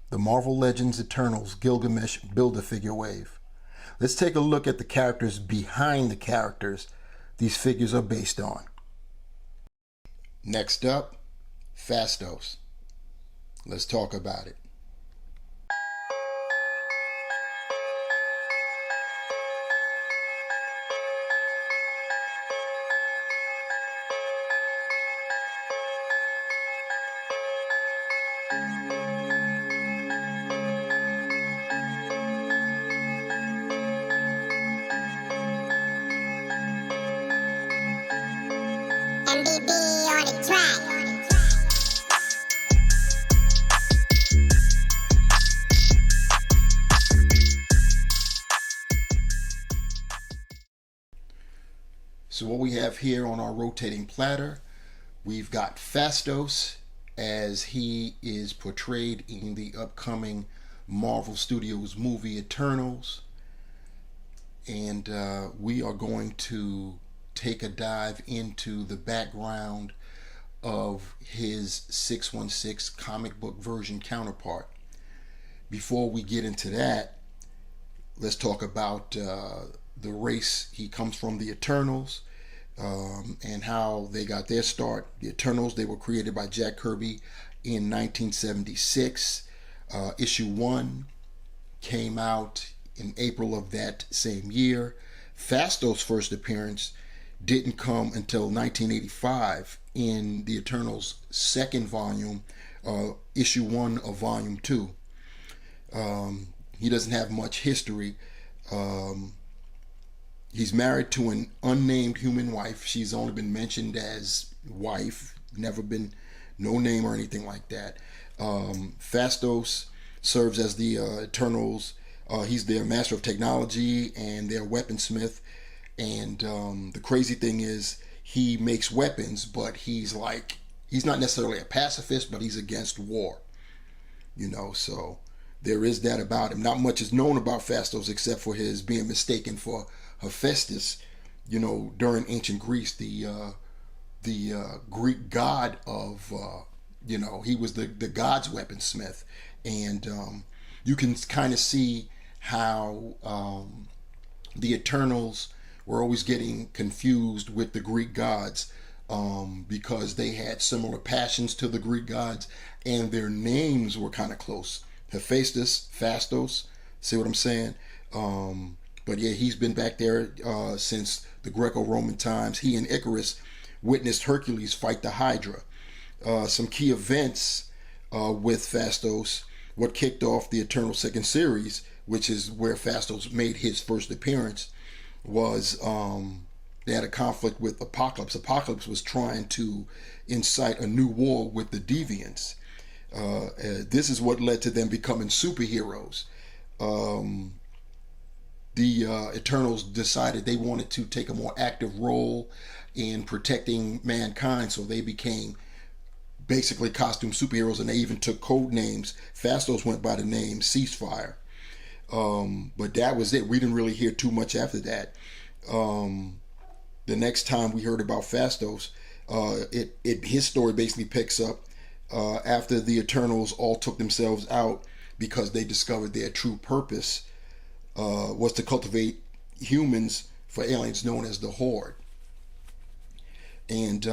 the Marvel Legends Eternals Gilgamesh Build-A-Figure Wave. Let's take a look at the characters behind the characters these figures are based on. Next up, Phastos. Let's talk about it. MBB on the track. So what we have here on our rotating platter, we've got Phastos as he is portrayed in the upcoming Marvel Studios movie Eternals. And we are going to take a dive into the background of his 616 comic book version counterpart. Before we get into that, let's talk about the race he comes from, the Eternals, and how they got their start. The Eternals, they were created by Jack Kirby in 1976. Issue 1 came out in April of that same year. Phastos' first appearance didn't come until 1985 in the Eternals' second volume, issue 1 of volume 2. He doesn't have much history. He's married to an unnamed human wife. She's only been mentioned as wife, never been no name or anything like that. Phastos serves as the Eternals. He's their master of technology and their weaponsmith. And the crazy thing is, he makes weapons, but he's not necessarily a pacifist, but he's against war. You know, so there is that about him. Not much is known about Phastos except for his being mistaken for Phastos, you know, during ancient Greece, the Greek god of, you know, he was the god's weaponsmith. And you can kind of see how the Eternals were always getting confused with the Greek gods because they had similar passions to the Greek gods and their names were kind of close. Hephaestus, Phastos, see what I'm saying? But yeah, he's been back there since the Greco-Roman times. He and Icarus witnessed Hercules fight the Hydra. Some key events with Phastos, what kicked off the Eternal second series, which is where Phastos made his first appearance, was they had a conflict with Apocalypse. Apocalypse was trying to incite a new war with the Deviants. This is what led to them becoming superheroes. The Eternals decided they wanted to take a more active role in protecting mankind, so they became basically costume superheroes, and they even took code names. Phastos went by the name Ceasefire. But that was it. We didn't really hear too much after that. The next time we heard about Phastos, his story basically picks up after the Eternals all took themselves out because they discovered their true purpose was to cultivate humans for aliens known as the Horde. And,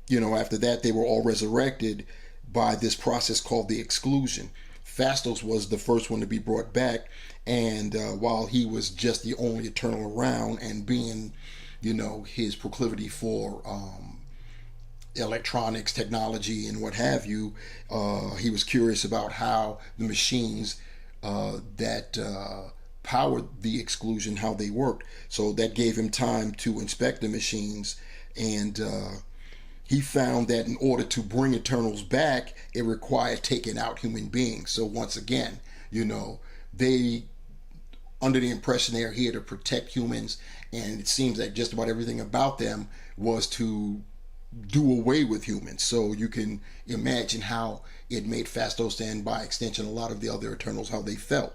you know, after that, they were all resurrected by this process called the exclusion. Phastos was the first one to be brought back, and while he was just the only Eternal around, and being, you know, his proclivity for electronics, technology, and what have you, he was curious about how the machines that powered the exclusion, how they worked. So that gave him time to inspect the machines, and he found that in order to bring Eternals back, it required taking out human beings. So once again, you know, they, under the impression they're here to protect humans, and it seems that just about everything about them was to do away with humans. So you can imagine how it made Phastos, and by extension a lot of the other Eternals, how they felt.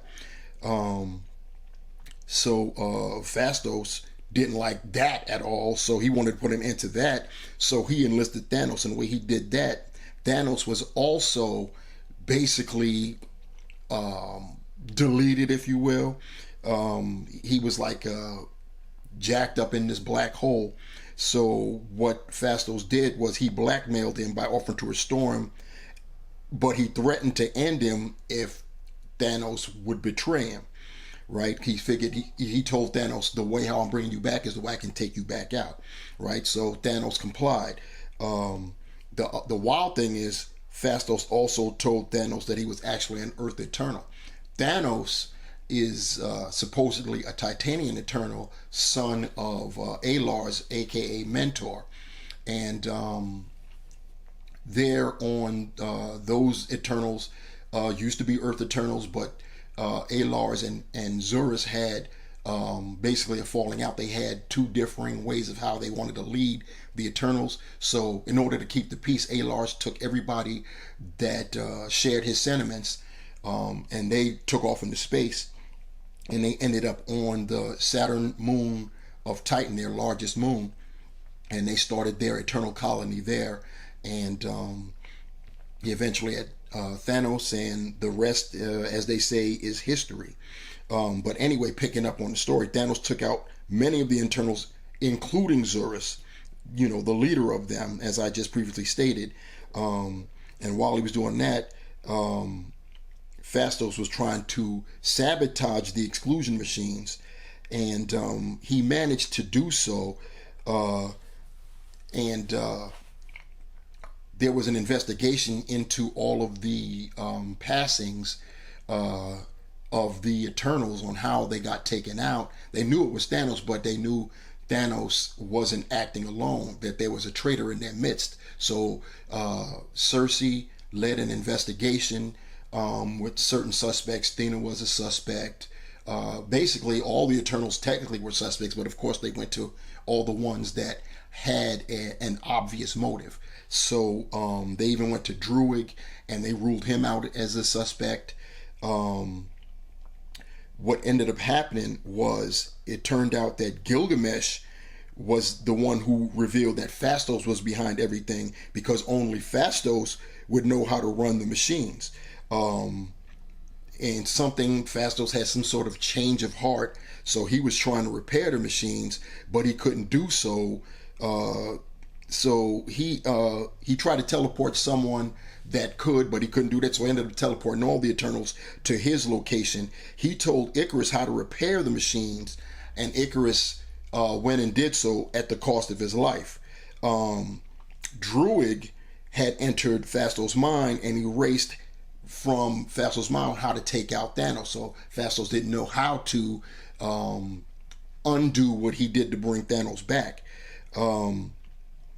Phastos didn't like that at all, so he wanted to put an end to that. So he enlisted Thanos, and the way he did that, Thanos was also basically deleted, if you will. He was like jacked up in this black hole. So what Phastos did was he blackmailed him by offering to restore him, but he threatened to end him if Thanos would betray him. Right? He figured he told Thanos, the way how I'm bringing you back is the way I can take you back out. Right? So Thanos complied. The wild thing is Phastos also told Thanos that he was actually an Earth Eternal. Thanos is supposedly a Titanian Eternal, son of Alar's, aka Mentor, and there on those Eternals used to be Earth Eternals, but Alar's and Zurus had basically a falling out. They had two differing ways of how they wanted to lead the Eternals. So in order to keep the peace, Alar's took everybody that shared his sentiments, and they took off into space, and they ended up on the Saturn moon of Titan, their largest moon, and they started their eternal colony there. And he eventually had Thanos, and the rest, as they say, is history. But anyway, picking up on the story, Thanos took out many of the Eternals, including Zurus, the leader of them, as I just previously stated. And while he was doing that, Phastos was trying to sabotage the exclusion machines, and he managed to do so. And there was an investigation into all of the passings of the Eternals on how they got taken out. They knew it was Thanos, but they knew Thanos wasn't acting alone, that there was a traitor in their midst. So Cersei led an investigation with certain suspects. Thena was a suspect. Basically, all the Eternals technically were suspects, but of course they went to all the ones that had an obvious motive. So they even went to Druig, and they ruled him out as a suspect. What ended up happening was it turned out that Gilgamesh was the one who revealed that Phastos was behind everything, because only Phastos would know how to run the machines. And Phastos had some sort of change of heart, so he was trying to repair the machines, but he couldn't do so. So he tried to teleport someone that could, but he couldn't do that, so he ended up teleporting all the Eternals to his location. He told Icarus how to repair the machines, and Icarus went and did so at the cost of his life. Druig had entered Phastos' mind and erased from Phastos' mind how to take out Thanos, so Phastos didn't know how to undo what he did to bring Thanos back.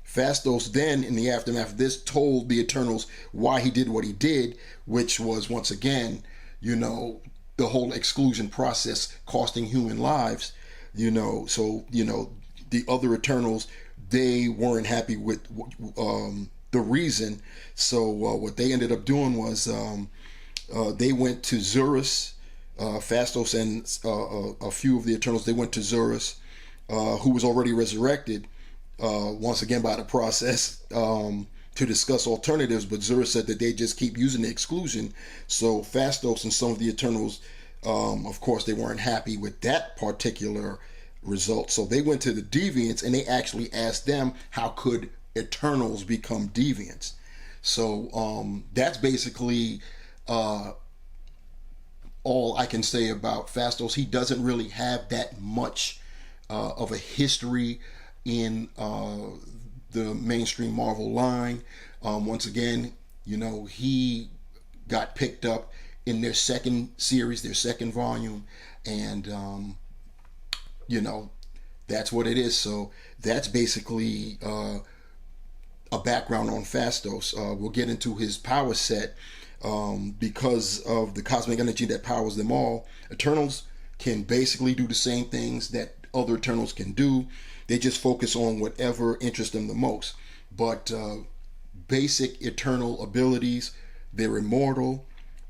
Phastos then, in the aftermath of this, told the Eternals why he did what he did, which was, once again, the whole exclusion process costing human lives. So the other Eternals, they weren't happy with the reason. So what they ended up doing was they went to Zurus. Phastos and a few of the Eternals, they went to Zurus, who was already resurrected, once again by the process, to discuss alternatives. But Zurus said that they just keep using the exclusion. So Phastos and some of the Eternals, of course, they weren't happy with that particular result. So they went to the Deviants, and they actually asked them, how could Eternals become Deviants? So that's basically all I can say about Phastos. He doesn't really have that much of a history in the mainstream Marvel line. Once again, he got picked up in their second series, their second volume, and that's what it is. So that's basically a background on Phastos. We'll get into his power set. Because of the cosmic energy that powers them all, Eternals can basically do the same things that other Eternals can do. They just focus on whatever interests them the most. But basic Eternal abilities, they're immortal,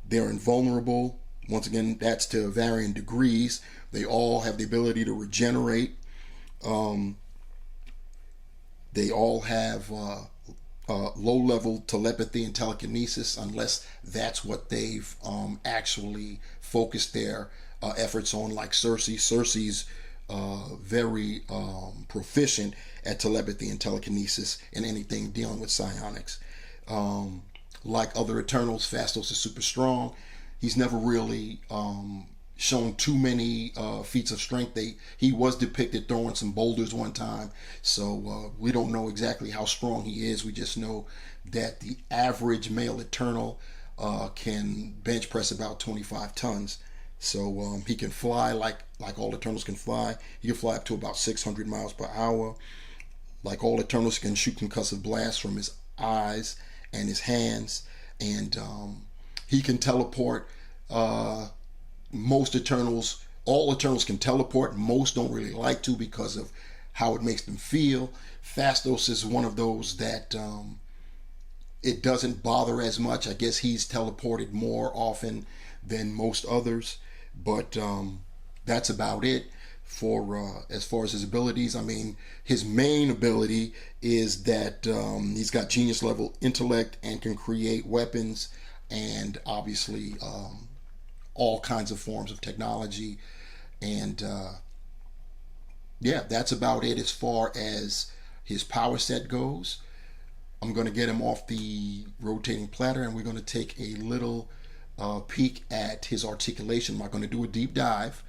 they're invulnerable. Once again, that's to varying degrees. They all have the ability to regenerate. They all have low-level telepathy and telekinesis, unless that's what they've actually focused their efforts on, like Cersei. Cersei's very proficient at telepathy and telekinesis and anything dealing with psionics. Like other Eternals, Phastos is super strong. He's never really shown too many feats of strength. He was depicted throwing some boulders one time, so we don't know exactly how strong he is. We just know that the average male Eternal can bench press about 25 tons. So he can fly like all Eternals can fly. He can fly up to about 600 miles per hour. Like all Eternals, he can shoot concussive blasts from his eyes and his hands, and he can teleport. Most Eternals, all Eternals can teleport. Most don't really like to because of how it makes them feel. Phastos is one of those that it doesn't bother as much. I guess he's teleported more often than most others, but that's about it for as far as his abilities. I mean, his main ability is that he's got genius level intellect and can create weapons, and obviously all kinds of forms of technology. And yeah, that's about it as far as his power set goes. I'm going to get him off the rotating platter, and we're going to take a little peek at his articulation. I'm not going to do a deep dive.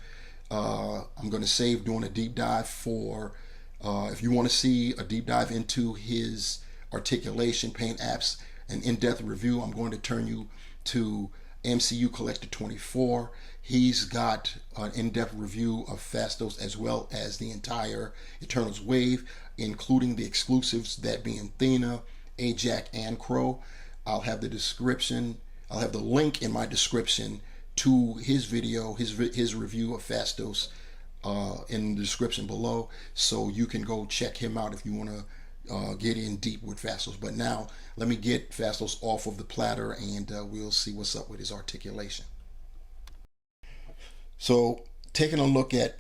I'm going to save doing a deep dive for if you want to see a deep dive into his articulation, paint apps, an in-depth review. I'm going to turn you to MCU Collector 24. He's got an in-depth review of Phastos as well as the entire Eternals wave, including the exclusives, that being Thena, Ajax, and Crow. I'll have the description. I'll have the link in my description to his video, his review of Phastos in the description below, so you can go check him out if you want to get in deep with Phastos. But now let me get Phastos off of the platter, and we'll see what's up with his articulation. So taking a look at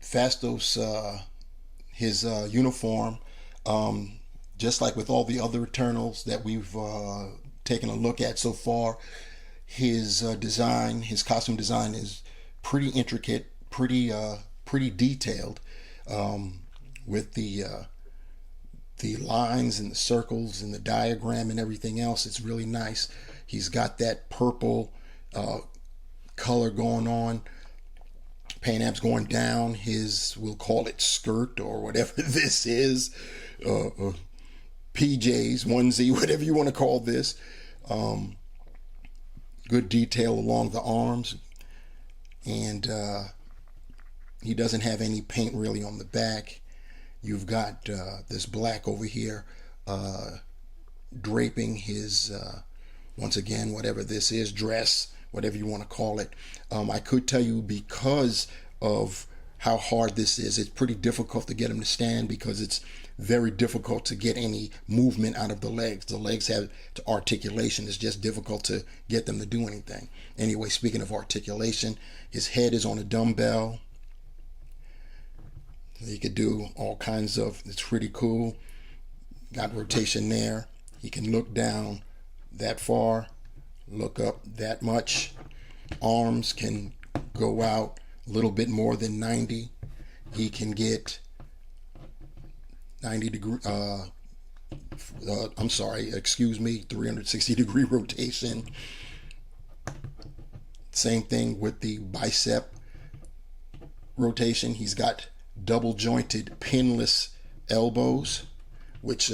Phastos, his uniform, just like with all the other Eternals that we've taken a look at so far, his design, his costume design is pretty intricate, pretty detailed, with the lines and the circles and the diagram and everything else. It's really nice. He's got that purple color going on. Paint apps going down his, we'll call it skirt or whatever this is, PJs, onesie, whatever you want to call this. Good detail along the arms, and he doesn't have any paint really on the back. You've got this black over here draping his, once again, whatever this is, dress, whatever you want to call it. I could tell you, because of how hard this is, it's pretty difficult to get him to stand, because it's very difficult to get any movement out of the legs. The legs have to articulation. It's just difficult to get them to do anything. Anyway, speaking of articulation, his head is on a dumbbell. He could do all kinds of, it's pretty cool. Got rotation there. He can look down that far, look up that much. Arms can go out a little bit more than 90. He can get 90 degree, 360 degree rotation. Same thing with the bicep rotation. He's got double jointed pinless elbows, which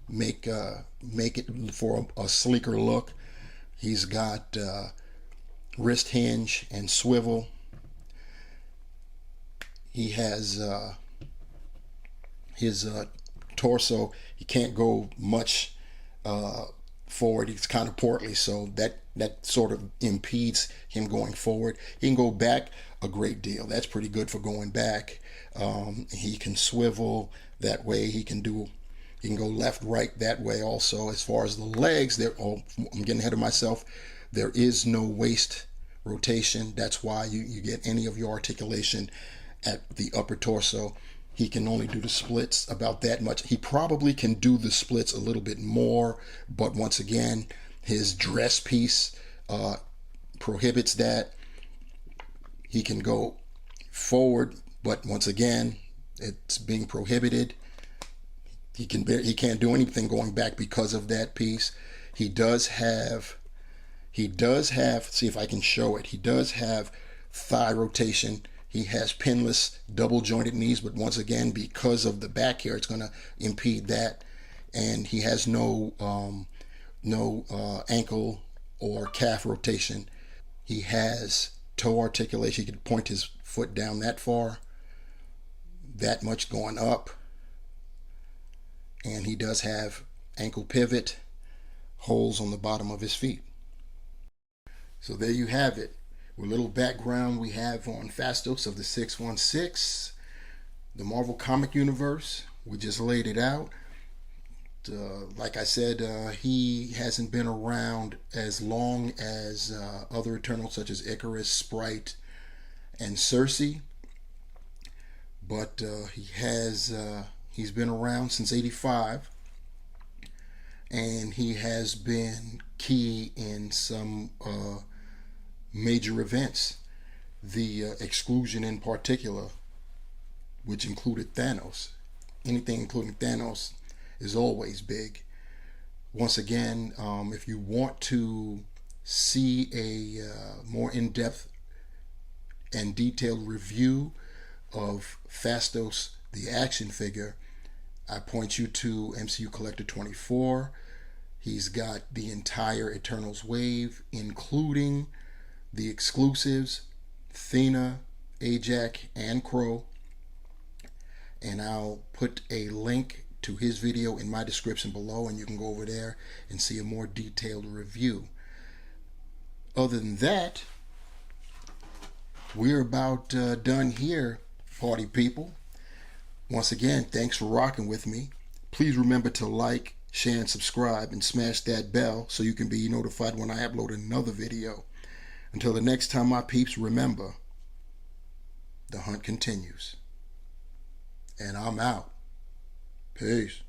make it for a sleeker look. He's got wrist hinge and swivel. He has his torso, he can't go much forward. He's kind of portly, so that sort of impedes him going forward. He can go back a great deal. That's pretty good for going back. He can swivel that way. He can go left, right that way also. As far as the legs, I'm getting ahead of myself. There is no waist rotation. That's why you get any of your articulation at the upper torso. He can only do the splits about that much. He probably can do the splits a little bit more, but once again, his dress piece prohibits that. He can go forward, but once again, it's being prohibited. He can't do anything going back because of that piece. He does have, see if I can show it. He does have thigh rotation. He has pinless double jointed knees, but once again, because of the back here, it's going to impede that. And he has no ankle or calf rotation. He has toe articulation. He can point his foot down that far, that much going up. And he does have ankle pivot, holes on the bottom of his feet. So there you have it. With a little background we have on Phastos of the 616, the Marvel comic universe. We just laid it out. Like I said, he hasn't been around as long as other Eternals such as Icarus, Sprite, and Cersei. But he's been around since '85. And he has been key in some major events. The exclusion in particular, which included Thanos. Anything including Thanos is always big. Once again, if you want to see a more in-depth and detailed review of Phastos, the action figure, I point you to MCU Collector 24. He's got the entire Eternals wave, including the exclusives, Athena, Ajax, and Crow. And I'll put a link to his video in my description below, and you can go over there and see a more detailed review. Other than that, we're about done here, party people. Once again, thanks for rocking with me. Please remember to like, share, and subscribe, and smash that bell so you can be notified when I upload another video. Until the next time, my peeps, remember, the hunt continues. And I'm out. Peace.